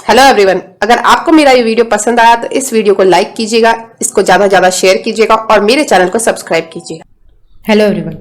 Hello everyone, अगर आपको मेरा ये वीडियो पसंद आया तो इस वीडियो को लाइक कीजिएगा, इसको ज्यादा ज्यादा शेयर कीजिएगा और मेरे चैनल को सब्सक्राइब कीजिएगा। हेलो एवरीवन,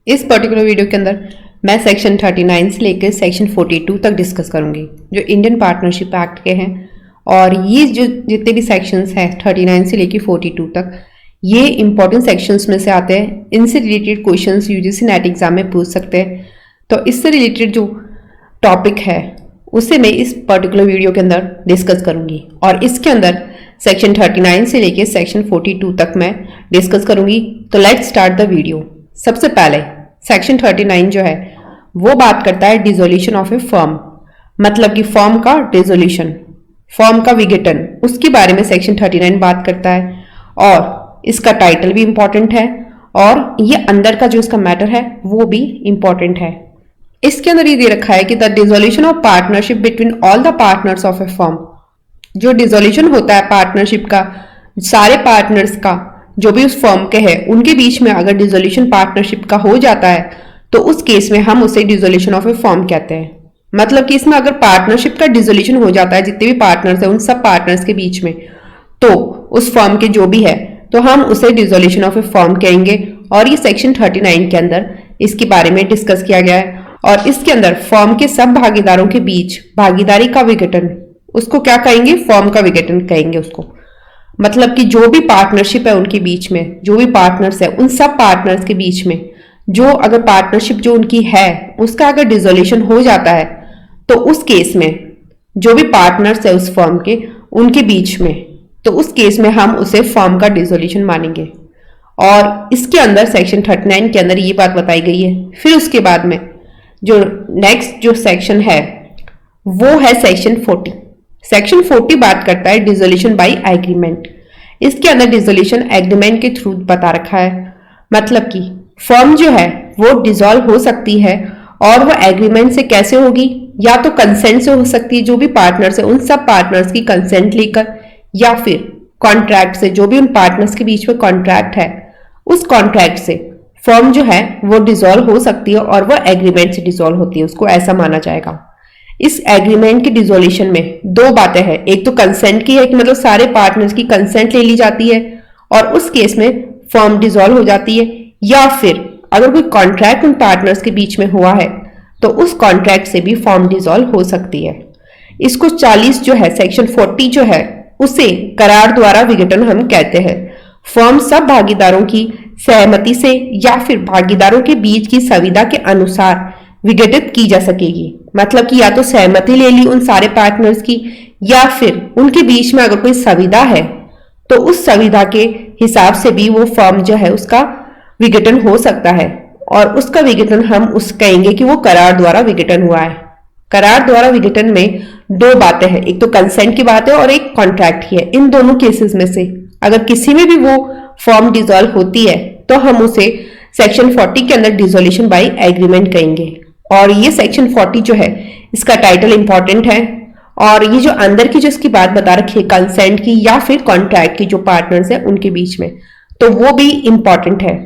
इस पर्टिकुलर वीडियो के अंदर मैं सेक्शन 39 से लेकर सेक्शन 42 तक डिस्कस करूंगी जो इंडियन पार्टनरशिप एक्ट के हैं। और ये जो जितने भी सेक्शंस हैं 39 से लेकर 42 तक, ये इंपॉर्टेंट सेक्शंस में से आते हैं। इनसे related questions UGC net exam में पूछ सकते हैं। तो इससे रिलेटेड जो टॉपिक है उसे मैं इस पर्टिकुलर वीडियो के अंदर डिस्कस करूंगी और इसके अंदर सेक्शन 39 से लेके सेक्शन 42 तक मैं डिस्कस करूंगी। तो लेट्स स्टार्ट द वीडियो। सबसे पहले सेक्शन 39 जो है वो बात करता है डिसोल्यूशन ऑफ ए फर्म, मतलब कि फर्म का डिसोल्यूशन, फर्म का विघटन, उसके बारे में सेक्शन 39 बात करता है। और इसका टाइटल भी इंपॉर्टेंट है और ये अंदर का जो इसका मैटर है वो भी इंपॉर्टेंट है। इसके अंदर ये दे रखा है कि the dissolution of partnership between all the partners of A firm, जो डिसोल्यूशन होता है पार्टनरशिप का, सारे पार्टनर्स का जो भी उस फर्म के हैं उनके बीच में अगर डिसोल्यूशन पार्टनरशिप का हो जाता है तो उस केस में हम उसे डिसोल्यूशन ऑफ ए फर्म कहते हैं। मतलब कि इसमें अगर पार्टनरशिप का डिसोल्यूशन हो जाता है जितने भी पार्टनर्स हैं उन सब पार्टनर्स के बीच में, तो उस फर्म के जो भी है तो हम उसे डिसोल्यूशन ऑफ ए फर्म कहेंगे। और ये सेक्शन 39 के अंदर इसके बारे में डिस्कस किया गया है। और इसके अंदर फर्म के सब भागीदारों के बीच भागीदारी का विघटन, उसको क्या कहेंगे? फर्म का विघटन कहेंगे उसको। मतलब कि जो भी पार्टनरशिप है उनके बीच में, जो भी पार्टनर्स है उन सब पार्टनर्स के बीच में जो अगर पार्टनरशिप जो उनकी है उसका अगर डिसोल्यूशन हो जाता है तो उस केस में जो भी पार्टनर्स है उस फर्म के उनके बीच में, तो उस केस में हम उसे फर्म का डिसोल्यूशन मानेंगे। और इसके अंदर सेक्शन 39 के अंदर ये बात बताई गई है। फिर उसके बाद में जो नेक्स्ट जो सेक्शन है वो है सेक्शन 40। सेक्शन 40 बात करता है डिसोल्यूशन बाय एग्रीमेंट। इसके अंदर डिसोल्यूशन एग्रीमेंट के थ्रू बता रखा है। मतलब कि फर्म जो है वो डिसॉल्व हो सकती है और वो एग्रीमेंट से कैसे होगी? या तो कंसेंट से हो सकती है, जो भी पार्टनर्स है उन सब पार्टनर्स की कंसेंट लेकर, या फिर कॉन्ट्रैक्ट से, जो भी उन पार्टनर्स के बीच में कॉन्ट्रैक्ट है उस कॉन्ट्रैक्ट से फर्म जो है वो डिसॉल्व हो सकती है और वो एग्रीमेंट से डिसॉल्व होती है, उसको ऐसा माना जाएगा। इस एग्रीमेंट के डिसोल्यूशन में दो बातें हैं। एक तो कंसेंट की है कि मतलब सारे पार्टनर्स की कंसेंट ले ली जाती है और उस केस में फर्म डिसॉल्व हो जाती है, या फिर अगर कोई कॉन्ट्रैक्ट उन पार्टनर्स के बीच में हुआ है तो उस कॉन्ट्रैक्ट से भी फर्म डिसॉल्व हो सकती है। इसको 40 जो है सेक्शन 40 जो है उसे करार द्वारा विघटन हम कहते हैं। फर्म सब भागीदारों की सहमति से या फिर भागीदारों के बीच की संविदा के अनुसार विघटित की जा सकेगी। मतलब कि या तो सहमति ले ली उन सारे पार्टनर्स की, या फिर उनके बीच में अगर कोई संविदा है तो उस संविदा के हिसाब से भी वो फर्म जो है उसका विघटन हो सकता है। और उसका विघटन हम उस कहेंगे कि वो करार द्वारा विघटन हुआ है। करार द्वारा विघटन में दो बातें हैं, एक तो कंसेंट की बात है और एक कॉन्ट्रैक्ट की है। इन दोनों केसेस में से अगर किसी में भी वो फर्म डिसॉल्व होती है तो हम उसे सेक्शन 40 के अंदर डिसोल्यूशन बाय एग्रीमेंट कहेंगे। और ये सेक्शन 40 जो है इसका टाइटल इंपॉर्टेंट है। और ये जो अंदर की जो इसकी बात बता रखी है कंसेंट की या फिर कॉन्ट्रैक्ट की, जो पार्टनर्स है उनके बीच में, तो वो भी इंपॉर्टेंट है।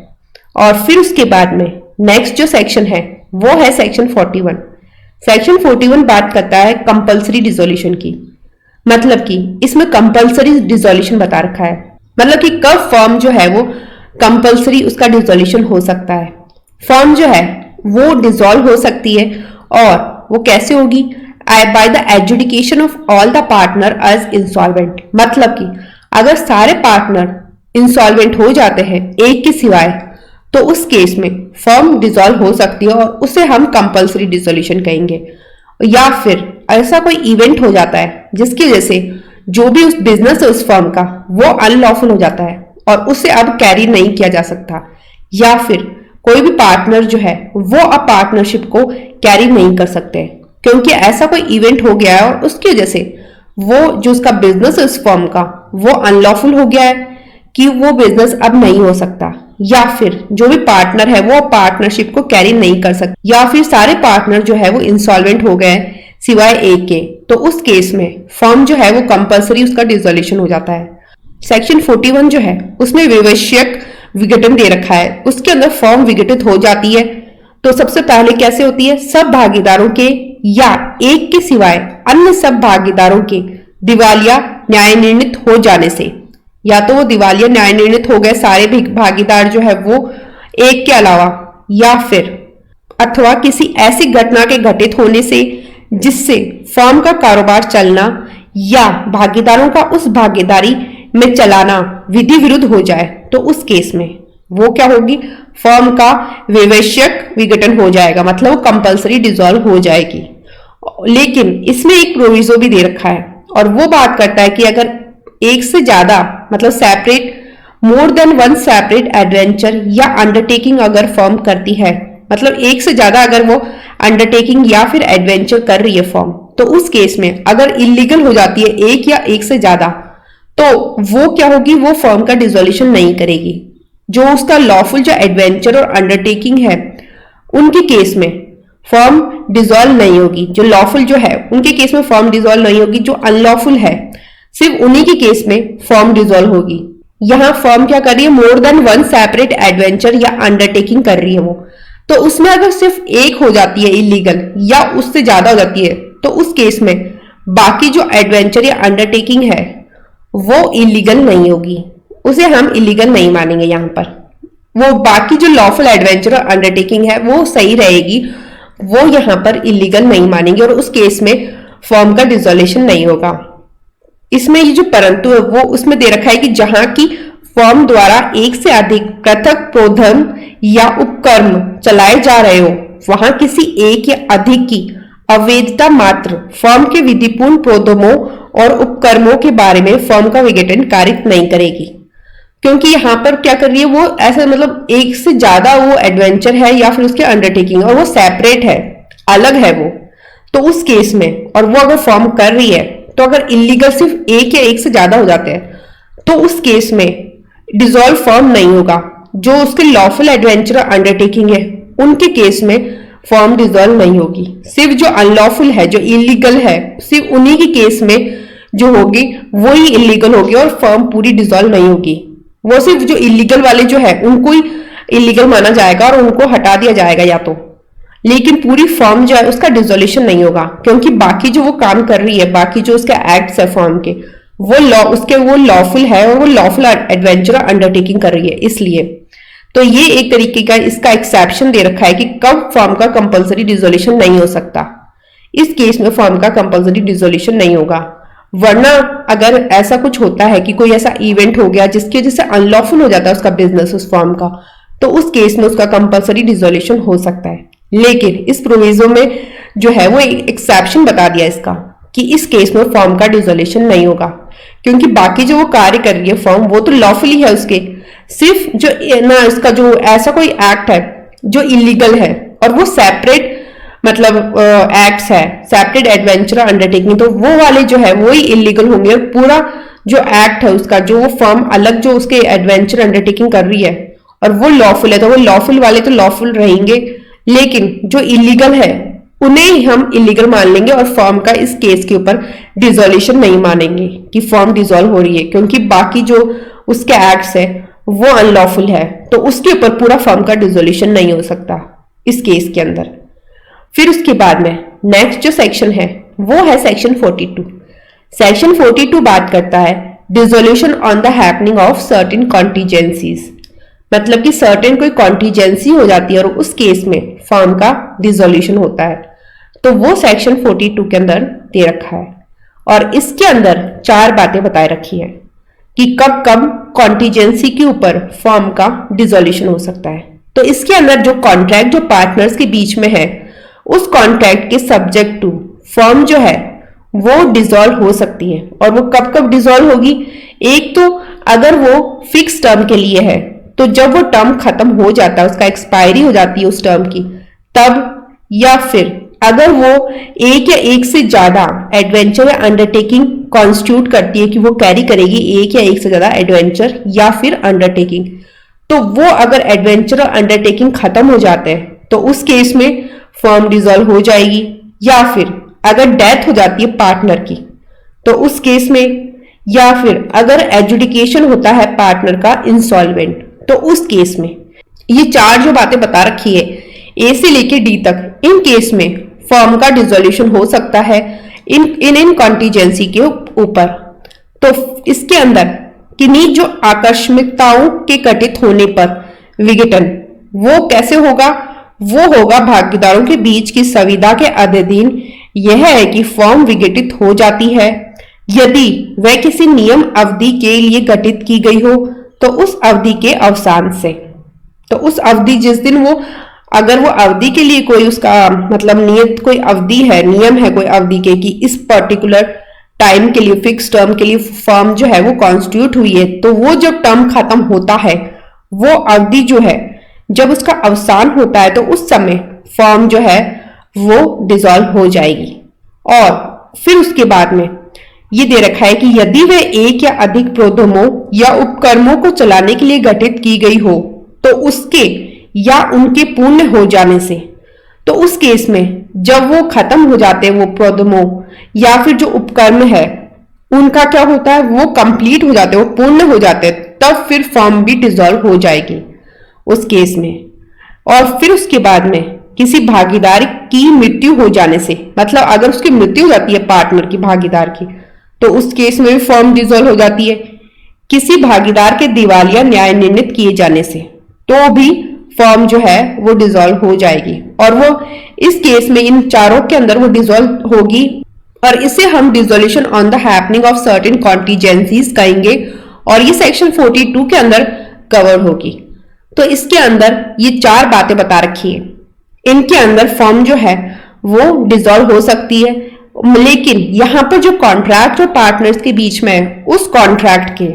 और फिर उसके बाद में नेक्स्ट जो सेक्शन है वो है सेक्शन 41। सेक्शन 41 बात करता है कंपल्सरी डिसोल्यूशन की। मतलब कि इसमें कंपल्सरी डिसोल्यूशन बता रखा है। मतलब कि कब फर्म जो है वो कंपल्सरी उसका डिसोल्यूशन हो सकता है। फर्म जो है वो डिसॉल्व हो सकती है और वो कैसे होगी? By the adjudication of all the partner as insolvent. मतलब कि अगर सारे पार्टनर इंसॉल्वेंट हो जाते हैं एक के सिवाय, तो उस केस में फर्म डिसॉल्व हो सकती है और उसे हम कंपल्सरी डिसोल्यूशन कहेंगे। या फिर ऐसा कोई इवेंट हो जाता है जिसकी वजह से जो भी उस बिजनेस है उस फर्म का वो अनलॉफुल हो जाता है और उसे अब कैरी नहीं किया जा सकता, या फिर कोई भी पार्टनर जो है वो अब पार्टनरशिप को कैरी नहीं कर सकते क्योंकि ऐसा कोई इवेंट हो गया है और उसकी वजह से वो जो उसका बिजनेस है उस फर्म का वो अनलॉफुल हो गया है कि वो बिजनेस अब नहीं हो सकता, या फिर जो भी पार्टनर है वो पार्टनरशिप को कैरी नहीं कर सकता, या फिर सारे पार्टनर जो है वो इंसॉल्वेंट हो गए सिवाय एक के, तो उस केस में फर्म जो है वो कंपल्सरी उसका डिसोल्यूशन हो जाता है। सेक्शन 41 जो है उसमें विवशयक विघटन दे रखा है। उसके अंदर फर्म विघटित हो जाती है तो सबसे पहले कैसे होती है? सब भागीदारों के या एक के सिवाय अन्य सब भागीदारों के दिवालिया न्याय निर्णित हो जाने से, या तो वो दिवालिया न्याय निर्णित हो गए सारे भागीदार जो है वो एक के अलावा, या फिर अथवा किसी ऐसी घटना के घटित होने से जिससे फर्म का कारोबार चलना या भागीदारों का उस भागीदारी में चलाना विधि विरुद्ध हो जाए, तो उस केस में वो क्या होगी, फर्म का विवशयक विघटन हो जाएगा, मतलब कंपलसरी डिसॉल्व हो जाएगी। लेकिन इसमें एक प्रोविजो भी दे रखा है और वो बात करता है कि अगर एक से ज्यादा मतलब separate more than one separate adventure या अंडरटेकिंग अगर फर्म करती है, मतलब एक से ज्यादा अगर वो अंडरटेकिंग या फिर एडवेंचर कर रही है फर्म, तो उस केस में अगर इलीगल हो जाती है एक या एक से ज्यादा, तो वो क्या होगी, वो फर्म का डिसोल्यूशन नहीं करेगी। जो उसका लॉफुल जो एडवेंचर और अंडरटेकिंग है उनके केस में फर्म डिसॉल्व नहीं होगी। जो लॉफुल जो है उनके केस में फर्म डिसॉल्व नहीं होगी, जो अनलॉफुल है सिर्फ उन्हीं के केस में फर्म डिसॉल्व होगी। यहां फर्म क्या कर रही है, more than one separate adventure या अंडरटेकिंग कर रही है वो, तो उसमें अगर सिर्फ एक हो जाती है इलीगल या उससे ज्यादा हो जाती है, तो उस केस में बाकी जो एडवेंचर या अंडरटेकिंग है वो इलीगल नहीं होगी, उसे हम इलीगल नहीं मानेंगे। यहां पर वो बाकी जो लॉफुल एडवेंचर और अंडरटेकिंग है वो सही रहेगी, वो यहां पर इलीगल नहीं मानेंगे और उस केस में फर्म का डिसोल्यूशन नहीं होगा। इसमें ये जो परंतु है वो उसमें दे रखा है कि जहां की फर्म द्वारा एक से अधिक पृथक प्रोधर्म या उपक्रम चलाए जा रहे हो, वहां किसी एक या अधिक की अवैधता मात्र फर्म के विधिपूर्ण प्रोधर्मों और उपक्रमों के बारे में फर्म का विघटन कारित नहीं करेगी। क्योंकि यहां पर क्या कर रही है वो, ऐसा मतलब एक से ज्यादा वो एडवेंचर है या फिर उसके अंडरटेकिंग और वो सेपरेट है, अलग है वो, तो उस केस में और वो अगर फर्म कर रही है, तो अगर इलीगल सिर्फ एक या एक से ज्यादा हो जाते हैं तो उस केस में डिसॉल्व फर्म नहीं होगा। जो उसके लॉफुल एडवेंचर अंडरटेकिंग है उनके केस में फर्म डिसॉल्व नहीं होगी। सिर्फ जो अनलॉफुल है, जो इलीगल है, सिर्फ उन्हीं के केस में जो होगी वो ही इलीगल होगी और फर्म पूरी डिसॉल्व नहीं होगी। वो सिर्फ जो इलीगल वाले जो है उनको ही इलीगल माना जाएगा और उनको हटा दिया जाएगा या तो, लेकिन पूरी फर्म जो है उसका डिसोल्यूशन नहीं होगा, क्योंकि बाकी जो वो काम कर रही है, बाकी जो उसके एक्ट्स है फर्म के, वो लॉ उसके वो लॉफुल है और वो लॉफुल एडवेंचर अंडरटेकिंग कर रही है। इसलिए तो ये एक तरीके का इसका एक्सेप्शन दे रखा है कि कब फर्म का कंपलसरी डिसोल्यूशन नहीं हो सकता। इस केस में फर्म का कंपलसरी डिसोल्यूशन नहीं होगा, वरना अगर ऐसा कुछ होता है कि कोई ऐसा इवेंट हो गया जिसकी वजह से अनलॉफुल हो जाता है उसका बिजनेस उस फर्म का, तो उस केस में उसका कंपलसरी डिसोल्यूशन हो सकता है। लेकिन इस प्रोविजो में जो है वो एक एक्सेप्शन बता दिया इसका कि इस केस में फर्म का डिसोल्यूशन नहीं होगा, क्योंकि बाकी जो वो कार्य कर रही है फर्म वो तो लॉफुली है उसके, सिर्फ जो ना इसका जो ऐसा कोई एक्ट है जो इलीगल है और वो सेपरेट मतलब एक्ट्स है, सेपरेट एडवेंचर अंडरटेकिंग, तो वो वाले जो है वो ही इलीगल होंगे। पूरा जो एक्ट है उसका, जो वो फर्म अलग जो उसके एडवेंचर अंडरटेकिंग कर रही है और वो लॉफुल है, तो वो लॉफुल वाले तो लॉफुल रहेंगे, लेकिन जो इलीगल है उन्हें हम इलीगल मान लेंगे और फर्म का इस केस के ऊपर डिसोल्यूशन नहीं मानेंगे कि फर्म डिसॉल्व हो रही है, क्योंकि बाकी जो उसके एक्ट्स है वो अनलॉफुल है, तो उसके ऊपर पूरा फर्म का डिसोल्यूशन नहीं हो सकता इस केस के अंदर। फिर उसके बाद में नेक्स्ट जो सेक्शन है वो है सेक्शन 42। सेक्शन 42 बात करता है dissolution on the happening of certain contingencies, मतलब कि सर्टेन कोई कॉन्टीजेंसी हो जाती है और उस केस में फर्म का डिसोल्यूशन होता है, तो वो सेक्शन 42 के अंदर दे रखा है और इसके अंदर 4 बातें बताए रखी है कि कब कब कॉन्टीजेंसी के ऊपर फर्म का डिसोल्यूशन हो सकता है। तो इसके अंदर जो कॉन्ट्रैक्ट जो पार्टनर्स के बीच में है, उस कॉन्ट्रैक्ट के सब्जेक्ट टू फर्म जो है वो डिसॉल्व हो सकती है, और वो कब कब डिसॉल्व होगी, एक तो अगर वो फिक्स टर्म के लिए है, तो जब वो टर्म खत्म हो जाता है, उसका एक्सपायरी हो जाती है उस टर्म की तब, या फिर अगर वो एक या एक से ज्यादा एडवेंचर या अंडरटेकिंग कॉन्स्टिट्यूट करती है कि वो कैरी करेगी एक या एक से ज्यादा एडवेंचर या फिर अंडरटेकिंग, तो वो अगर एडवेंचर और अंडरटेकिंग खत्म हो जाते हैं तो उस केस में फर्म डिसॉल्व हो जाएगी। या फिर अगर डेथ हो जाती है पार्टनर की तो उस केस में, या फिर अगर एजुडिकेशन होता है पार्टनर का इंसॉल्वेंट तो उस केस में। ये 4 जो बातें बता रखी है ए से लेके डी तक, इन केस में फॉर्म का डिसोल्यूशन हो सकता है इन कॉन्टीजेंसी के ऊपर। तो इसके अंदर किन्हीं जो आकस्मिकताओं के घटित होने पर विघटन वो कैसे होगा, वो होगा भागीदारों के बीच की संविदा के अधीन यह है कि फॉर्म विघटित हो जाती है यदि वह किसी नियम अवधि के लिए गठित की गई हो, तो उस अवधि के अवसान से। तो उस अवधि जिस दिन वो, अगर वो अवधि के लिए कोई उसका मतलब नियत कोई अवधि है, नियम है कोई अवधि के कि इस पर्टिकुलर टाइम के लिए, फिक्स टर्म के लिए फर्म जो है वो कॉन्स्टिट्यूट हुई है, तो वो जब टर्म खत्म होता है, वो अवधि जो है जब उसका अवसान होता है, तो उस समय फर्म जो है वो डिसॉल्व हो जाएगी। और फिर उसके बाद में ये दे रखा है कि यदि वह एक या अधिक प्रोद्योमों या उपकरणों को चलाने के लिए गठित की गई हो, तो उसके या उनके पूर्ण हो जाने से। तो उस केस में जब वो खत्म हो जाते हैं, वो प्रोद्योमों या फिर जो उपकरण है उनका क्या होता है, वो कंप्लीट हो जाते हैं, वो पूर्ण हो जाते हैं, तब फिर फर्म भी डिसॉल्व हो जाएगी उस केस में। और फिर उसके बाद में किसी भागीदार की मृत्यु हो जाने से, मतलब अगर उसकी मृत्यु हो जाती है पार्टनर की, भागीदार की, तो उस केस में भी फर्म डिसॉल्व हो जाती है। किसी भागीदार के दिवालिया न्याय निर्णित किए जाने से तो भी फर्म जो है वो डिसॉल्व हो जाएगी, और वो इस केस में इन चारों के अंदर वो डिसॉल्व होगी। और इसे हम dissolution on the happening of certain contingencies कहेंगे, और ये सेक्शन 42 के अंदर कवर होगी। तो इसके अंदर ये चार बातें बता रखी है, इनके अंदर फर्म जो है वो डिसॉल्व हो सकती है, लेकिन यहां पर जो कॉन्ट्रैक्ट और पार्टनर्स के बीच में है, उस कॉन्ट्रैक्ट के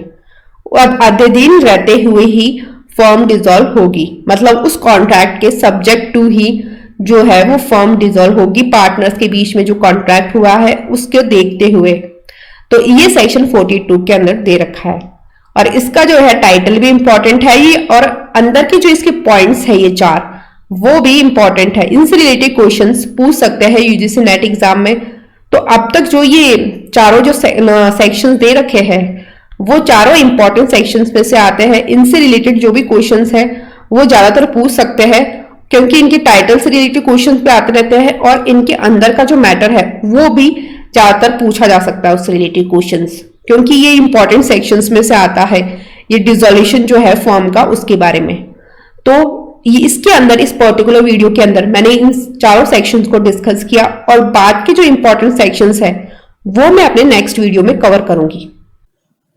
अधीन रहते हुए ही फर्म डिसॉल्व होगी, मतलब उस कॉन्ट्रैक्ट के सब्जेक्ट टू ही जो है वो फर्म डिसॉल्व होगी, पार्टनर्स के बीच में जो कॉन्ट्रैक्ट हुआ है उसको देखते हुए। तो ये सेक्शन 42 के अंदर दे रखा है, और इसका जो है टाइटल भी इंपॉर्टेंट है ये, और अंदर के जो इसके पॉइंट्स है ये चार, वो भी इंपॉर्टेंट है। इनसे रिलेटेड क्वेश्चंस पूछ सकते हैं यूजीसी नेट एग्जाम में। तो अब तक जो ये चारों जो सेक्शंस दे रखे हैं वो चारों इंपॉर्टेंट सेक्शंस में से आते हैं। इनसे रिलेटेड जो भी क्वेश्चंस हैं वो ज्यादातर पूछ सकते हैं, क्योंकि इनके टाइटल से रिलेटेड क्वेश्चंस पे आते रहते हैं, और इनके अंदर का जो मैटर है वो भी ज्यादातर पूछा जा सकता है उससे रिलेटेड क्वेश्चंस, क्योंकि ये इंपॉर्टेंट सेक्शंस में से आता है ये डिसोल्यूशन जो है फॉर्म का, उसके बारे में। तो ये इसके अंदर, इस पर्टिकुलर वीडियो के अंदर मैंने इन चारों सेक्शंस को डिस्कस किया, और बाद के जो इंपॉर्टेंट सेक्शंस है वो मैं अपने नेक्स्ट वीडियो में कवर करूंगी।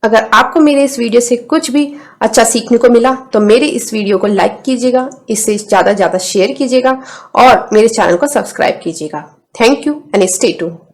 अगर आपको मेरे इस वीडियो से कुछ भी अच्छा सीखने को मिला तो मेरे इस वीडियो को लाइक कीजिएगा, इससे ज्यादा शेयर कीजिएगा, और मेरे चैनल को सब्सक्राइब कीजिएगा। Thank you and stay tuned.